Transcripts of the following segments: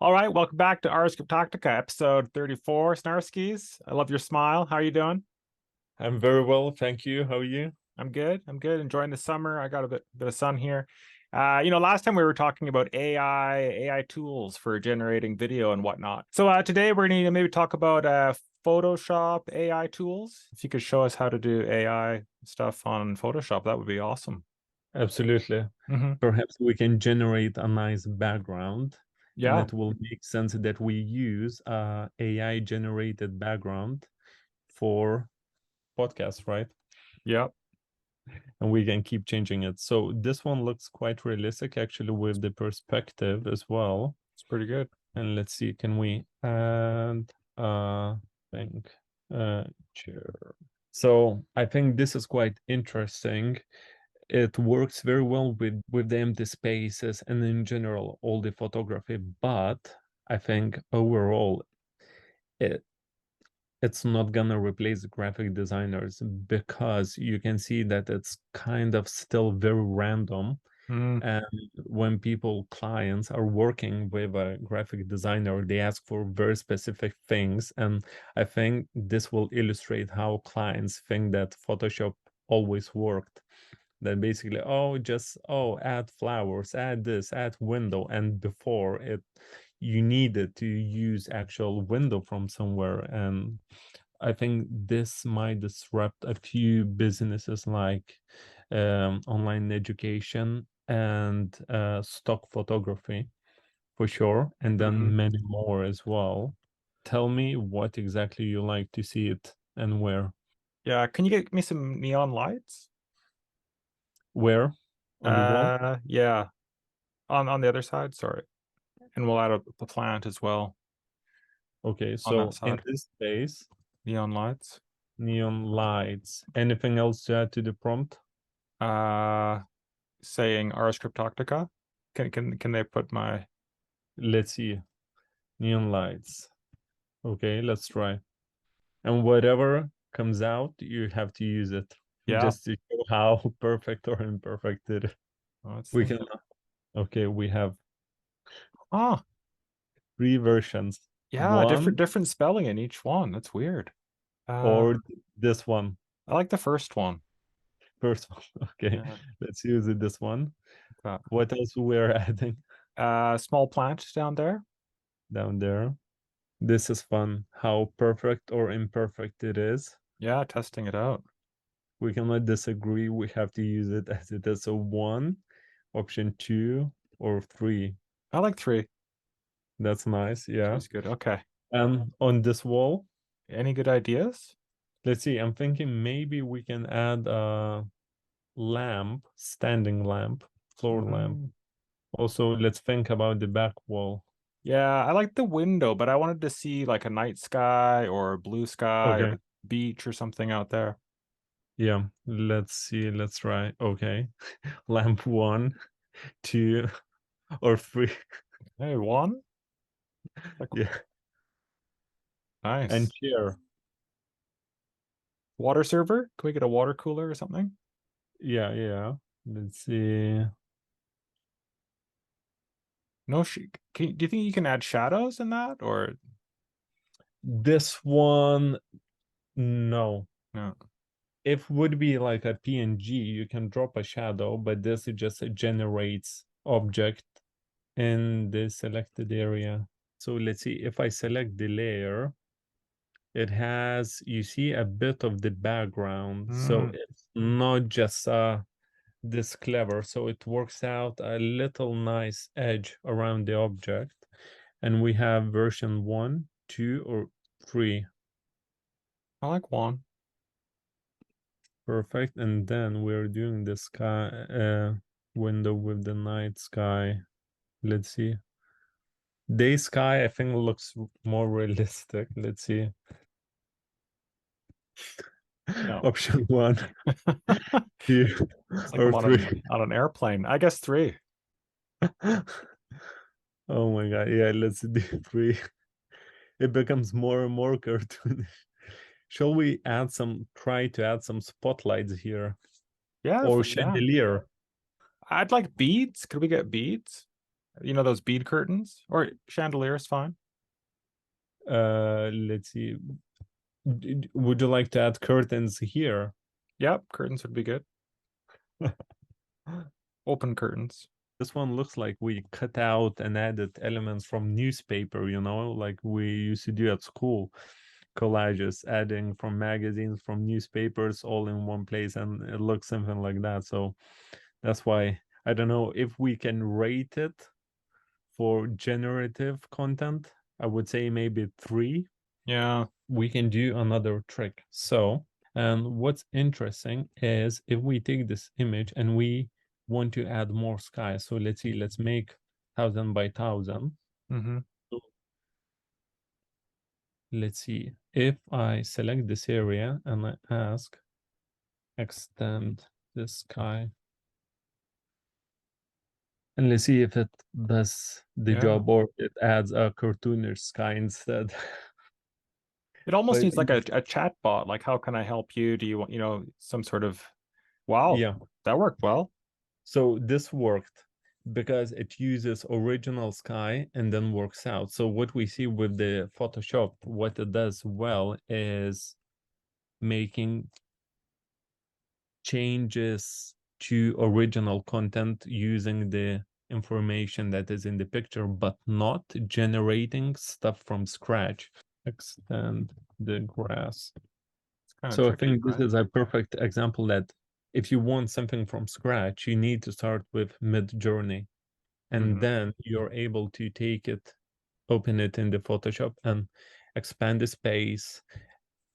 All right, welcome back to Ars Cryptotica, episode 34. Snarskis, I love your smile. How are you doing? I'm very well, thank you. How are you? I'm good. I'm good. Enjoying the summer. I got a bit of sun here. Last time we were talking about AI tools for generating video and whatnot. So today we're going to maybe talk about Photoshop AI tools. If you could show us how to do AI stuff on Photoshop, that would be awesome. Absolutely. Hmm. Perhaps we can generate a nice background, and Yeah. it will make sense that we use AI generated background for podcasts, right? Yeah. And we can keep changing it. So this one looks quite realistic actually with the perspective as well. It's pretty good. And let's see, can we add think chair? So I think this is quite interesting. It works very well with the empty spaces and in general all the photography, but I think overall it it's not gonna replace graphic designers because you can see that it's kind of still very random. Mm. And when clients are working with a graphic designer, they ask for very specific things. And I think this will illustrate how clients think that Photoshop always worked. That basically, add flowers, add this, add window. And before it, you needed to use actual window from somewhere. And I think this might disrupt a few businesses like online education and stock photography for sure, and then Mhm. many more as well. Tell me what exactly you like to see it and where. Yeah. Can you get me some neon lights? Where on the wall? Yeah. On the other side, sorry. And we'll add a plant as well Okay, on that so in side. this space, Neon lights. neon lights. Anything else to add to the prompt? Uh Saying Ars Cryptotica. Can they put my Let's see. Neon lights. Okay, let's try. And whatever comes out, you have to use it yeah, just to show how perfect or imperfect it is. let's We see. can, okay, we have Oh, three versions. yeah, different One different spelling in each one. That's weird. Uh or this one. I like the first one. First one. Okay, Yeah. let's use it, this one. That. What else we're adding Small plant down there. down there? This is fun, how perfect or imperfect it is. Yeah, testing it out. We cannot disagree. We have to use it as it is. So one, option two, or three. I like three. That's nice. Yeah. Three's good. Okay. On this wall, Any good ideas? let's see. I'm thinking maybe we can add a lamp, standing lamp, floor lamp. Mm. Also, let's think about the back wall. Yeah, I like the window, but I wanted to see like a night sky or blue sky or Okay. beach or something out there. Yeah. Let's see. Let's try. Okay. Lamp one, two, or three. Hey, one? Like Yeah. And nice. chair. Water server? Can we get a water cooler or something? Yeah. Yeah. Let's see. No, do you think you can add shadows in that or This one, no. no? If would be like a PNG, you can drop a shadow, but this it just generates object in the selected area. So let's see, if I select the layer, it has, you see a bit of the background. So Mm. it's not just this clever. So it works out a little nice edge around the object. And we have version one, two, or three. I like one. Perfect. And then we're doing the sky window with the night sky. Let's see. Day sky, I think looks more realistic. Let's see. No. Option one, two, It's like or I'm three. on an airplane. I guess three. Oh my God. Yeah, let's do three. It becomes more and more cartoonish. Shall we try to add some spotlights here Yeah, or yeah. chandelier? I'd like beads. Could we get beads? You know, those bead curtains or chandelier is fine. Let's see. Would you like to add curtains here? Yep, curtains would be good. Open curtains. This one looks like we cut out and added elements from newspaper, like we used to do at school. Collages, adding from magazines, from newspapers, all in one place, and it looks something like that. So that's why I don't know if we can rate it for generative content. I would say maybe 3. Yeah. We can do another trick. So, and what's interesting is if we take this image and we want to add more sky. So let's see, let's make 1000 by 1000. Mm-hmm. Let's see, if I select this area and I ask extend the sky, and let's see if it does the Yeah. job or it adds a cartoonish sky instead. It almost But needs like a chat bot. Like, how can I help you? Do you want, some sort of, wow, yeah, that worked well. so this worked because it uses original sky and then works out. So what we see with the Photoshop, what it does well is making changes to original content using the information that is in the picture, but not generating stuff from scratch. Extend the grass. It's kind of So I tricky, think this right? is a perfect example that if you want something from scratch, you need to start with mid-journey, and Mm-hmm. then you're able to take it, open it in the Photoshop and expand the space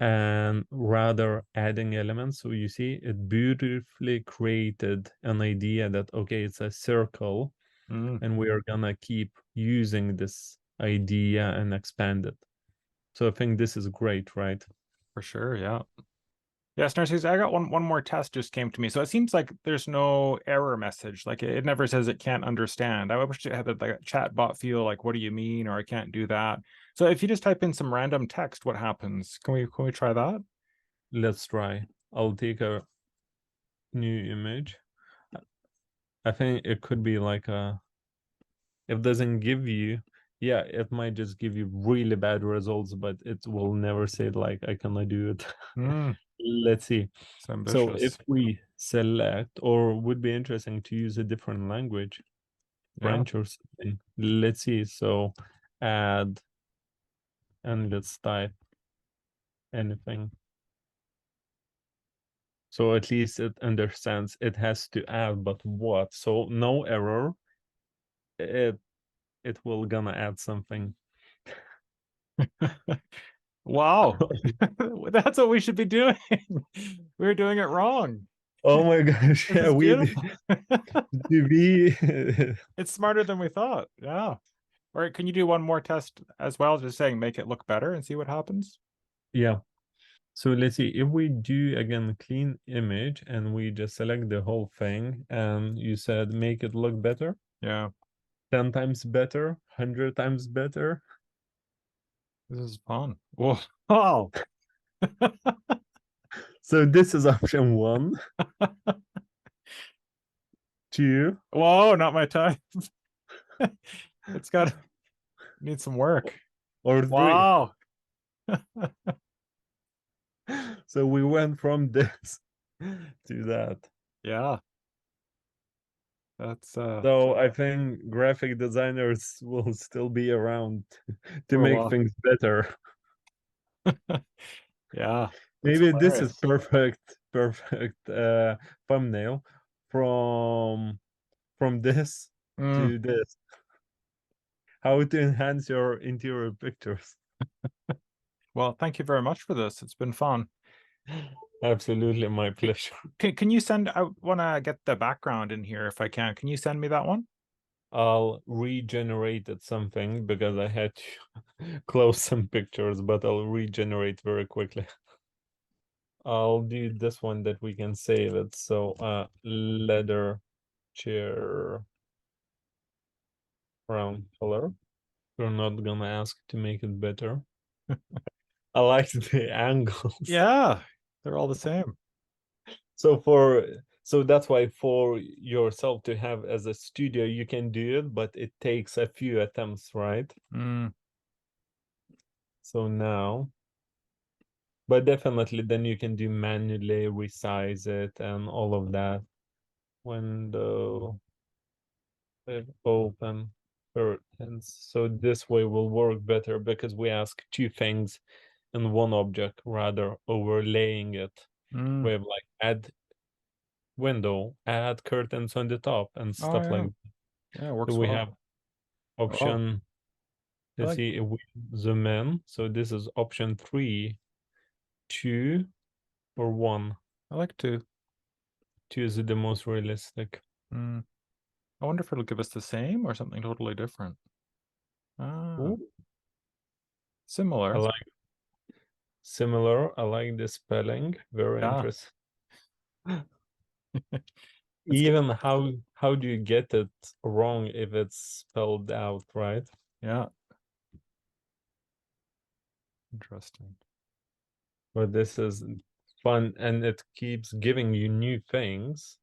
and rather adding elements. So you see it beautifully created an idea that, okay, it's a circle Mm, and we are gonna keep using this idea and expand it. So I think this is great, right? for sure. Yeah. Yeah, Snarskis, I got one more test just came to me. So it seems like there's no error message. Like it never says it can't understand. I wish it had like a chat bot feel like, what do you mean? Or I can't do that. So if you just type in some random text, what happens? Can we try that? Let's try. I'll take a new image. I think it could be like a, if it doesn't give you, yeah, it might just give you really bad results, but it will never say like I cannot do it. Mm, Let's see. it's So if ambitious. we select, or would be interesting to use a different language, Yeah. French or something. Let's see. So add, and let's type anything. So at least it understands it has to add, but what? So no error. It it will gonna add something. Wow. That's what we should be doing. We're doing it wrong. Oh my gosh, This yeah, is we beautiful. do we It's smarter than we thought. Yeah. All right, can you do one more test as well? Just saying, make it look better and see what happens. yeah. So let's see if we do again clean image and we just select the whole thing and you said make it look better, Yeah, 10 times better, 100 times better. this is fun. Whoa. Oh, So this is option 1, 2, whoa, not my time. It's got need some work. or 3. Wow. So we went from this to that. Yeah, that's So I think graphic designers will still be around to for a make while. things better. Yeah, that's Maybe this is hilarious. perfect thumbnail from this Mm. to this. How to enhance your interior pictures. Well, thank you very much for this. It's been fun. Absolutely, my pleasure. Can you send? I want to get the background in here if I can. Can you send me that one? I'll regenerate it something because I had to close some pictures, but I'll regenerate very quickly. I'll do this one that we can save it. So leather chair brown color. We're not gonna ask to make it better. I like the angles. Yeah, they're all the same. So for So that's why for yourself to have as a studio, you can do it, but it takes a few attempts, right? Mm. So now, but definitely then you can do manually resize it and all of that. Window, open curtains. So this way will work better because we ask two things in one object rather overlaying it. Mm. We have like add window, add curtains on the top and Oh stuff like yeah. that. Yeah, it So works we well. have Oh, option, I let's like see if we zoom in. So this is option 3, 2 or 1. I like to. 2 is the most realistic. Mm. I wonder if it'll give us the same or something totally different. Ah, Ooh, I similar. like similar. I like the spelling. Very Yeah. interesting. Let's get Even how do you get it wrong if it's spelled out, right? yeah. Interesting. But this is fun and it keeps giving you new things,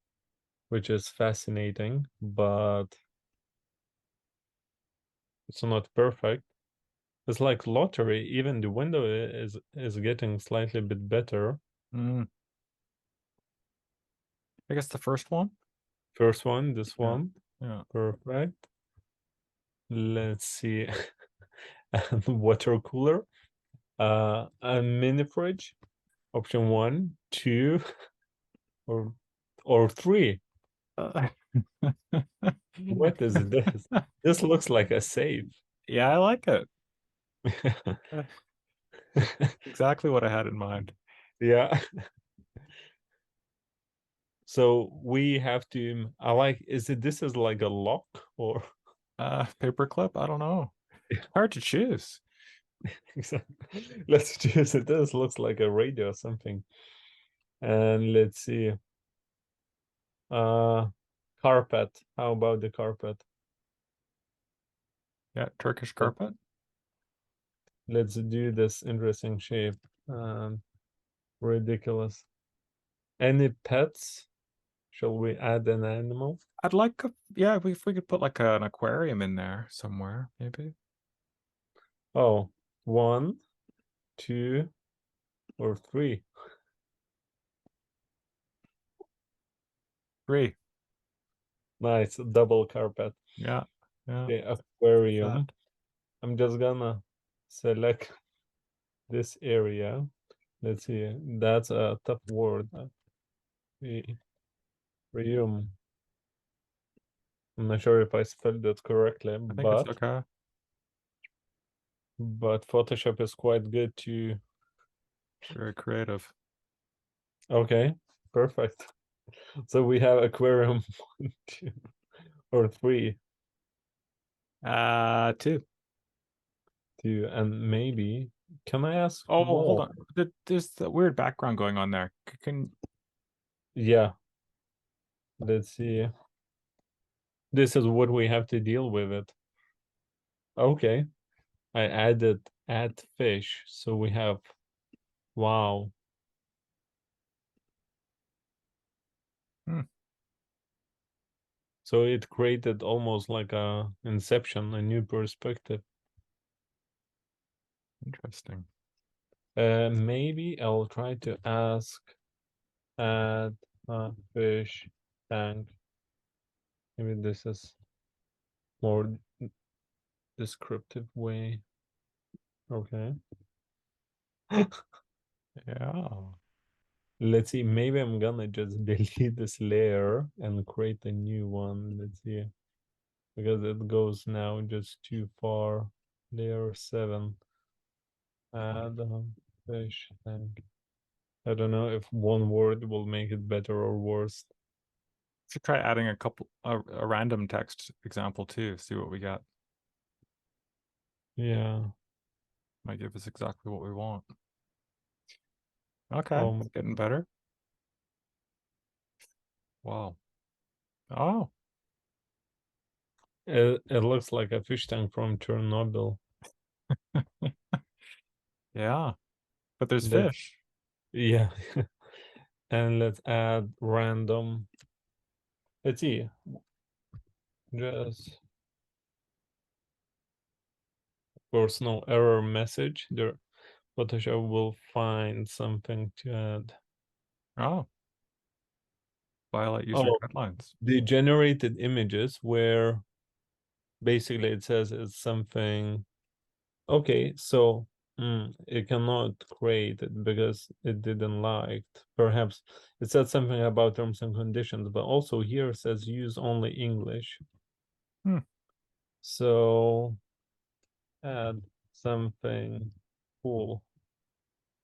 which is fascinating, but it's not perfect. It's like lottery. Even the window is getting slightly bit better. Mm. I guess the first one. First one, this Yeah. one, Yeah. perfect. Let's see. And water cooler. A mini fridge. Option 1, 2, or 3. Uh, What is this? This looks like a safe. yeah, I like it. Exactly what I had in mind. Yeah. So we have to, I like, is it this is like a lock or Paperclip. I don't know. Hard to choose. let's choose it. This looks like a radio or something. And let's see. Uh Carpet. How about the carpet? Yeah, Turkish Let- carpet. Let's do this interesting shape. Ridiculous. Any pets? Shall we add an animal? I'd like yeah, if we could put like an aquarium in there somewhere, maybe. Oh, 1, 2, or 3. Three. Nice, double carpet. Yeah. Yeah. The Like that. aquarium. I'm just gonna select this area. Let's see. That's a tough word. The aquarium. I'm not sure if I spelled it correctly, I think it's but okay. Photoshop is quite good to. Very creative. Okay, perfect. So we have aquarium 1, 2, or 3, Two. 2, and maybe. Can I ask Oh, hold more? on. There's the weird background going on there. Can Yeah, let's see. This is what we have to deal with it. Okay, I added add fish, so we have wow. hmm, So it created almost like a inception, a new perspective. interesting. Maybe I'll try to ask add a fish tank. Maybe this is more descriptive way. Okay. Yeah. Let's see. Maybe I'm gonna just delete this layer and create a new one. Let's see. Because it goes now just too far. Layer 7. Add a fish tank. I don't know if one word will make it better or worse. Should try adding a random text example too, see what we get. Yeah. Might give us exactly what we want. Okay, Um, it's getting better. Wow. Oh, it looks like a fish tank from Chernobyl. yeah. But there's That fish. yeah. And let's add random. Let's see. Just, of course, no error message. There, Photoshop will find something to add. Oh, violate user Oh, guidelines. the generated images where basically it says it's something. Okay, so it cannot create it because it didn't like. Perhaps it said something about terms and conditions, but also here it says use only English. Hmm. So add something cool.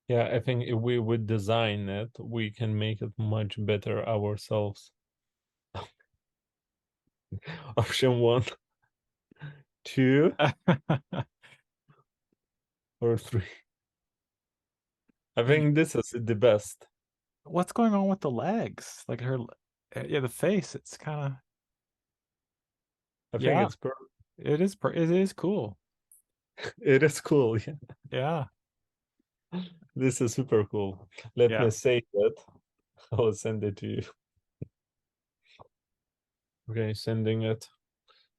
Yeah, I think if we would design it, we can make it much better ourselves. Option 1, 2, or 3. I think this is the best. What's going on with the legs? Like her, yeah, the face. It's kind of, I think yeah, it's perfect. it is cool. It is cool. Yeah. Yeah, This is super cool. Let yeah, me save it. I'll send it to you. Okay, sending it.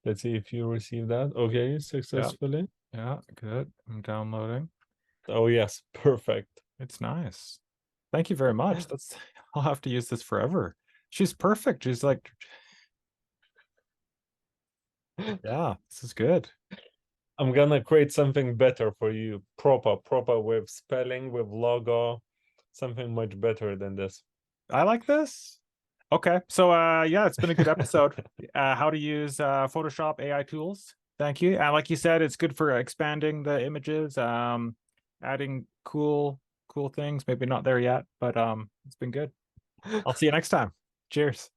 Let's see if you receive that. Okay, yeah, successfully. yeah. Good. I'm downloading. Oh, yes, perfect. It's nice. Thank you very much. That's I'll have to use this forever. She's perfect. She's like, yeah, this is good. I'm gonna create something better for you. Proper with spelling, with logo, something much better than this. I like this. Okay. So yeah, it's been a good episode. How to use Photoshop AI tools. Thank you. Like you said, it's good for expanding the images, adding cool things. Maybe not there yet, but it's been good. I'll see you next time. Cheers.